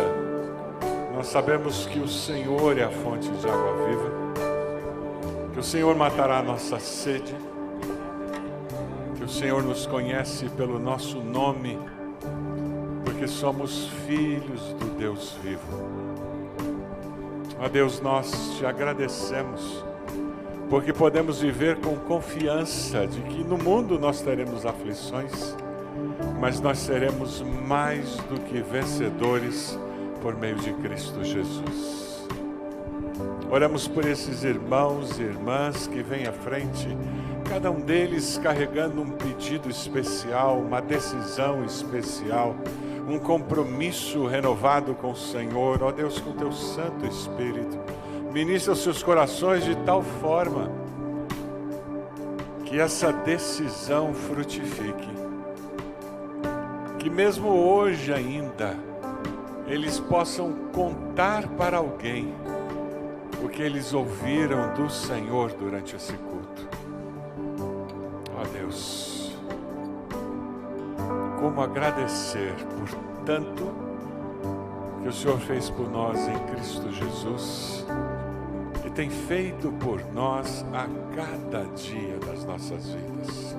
nós sabemos que o Senhor é a fonte de água viva, que o Senhor matará a nossa sede, que o Senhor nos conhece pelo nosso nome, porque somos filhos do Deus vivo. Ó Deus, nós te agradecemos, porque podemos viver com confiança de que no mundo nós teremos aflições, mas nós seremos mais do que vencedores por meio de Cristo Jesus. Oramos por esses irmãos e irmãs que vêm à frente, cada um deles carregando um pedido especial, uma decisão especial, um compromisso renovado com o Senhor. Ó Deus, com teu Santo Espírito, ministra os seus corações de tal forma que essa decisão frutifique, que mesmo hoje ainda eles possam contar para alguém o que eles ouviram do Senhor durante esse culto. Ó Deus, como agradecer por tanto que o Senhor fez por nós em Cristo Jesus e tem feito por nós a cada dia das nossas vidas.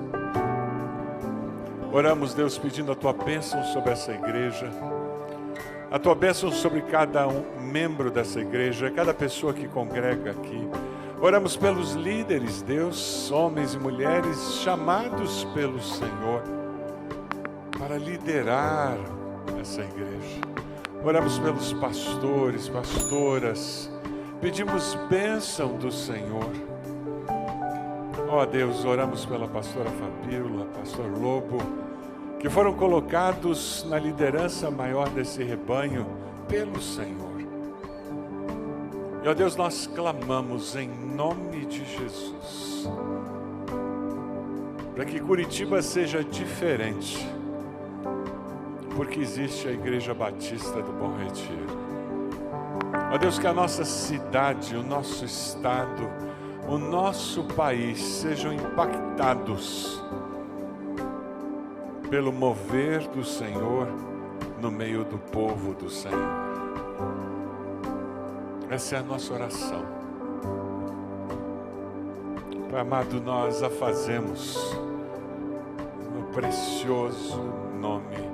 Oramos, Deus, pedindo a tua bênção sobre essa igreja, a tua bênção sobre cada membro dessa igreja, cada pessoa que congrega aqui. Oramos pelos líderes, Deus, homens e mulheres chamados pelo Senhor para liderar essa igreja. Oramos pelos pastores, pastoras, pedimos bênção do Senhor. Ó Deus, oramos pela pastora Fabíola, pastor Lobo, que foram colocados na liderança maior desse rebanho pelo Senhor. E ó Deus, nós clamamos em nome de Jesus, para que Curitiba seja diferente, porque existe a Igreja Batista do Bom Retiro. Ó Deus, que a nossa cidade, o nosso estado, o nosso país sejam impactados pelo mover do Senhor no meio do povo do Senhor. Essa é a nossa oração. Pai amado, nós a fazemos no precioso nome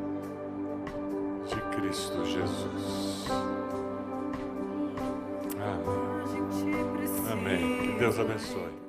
de Cristo Jesus. Amém. Amém. Que Deus abençoe.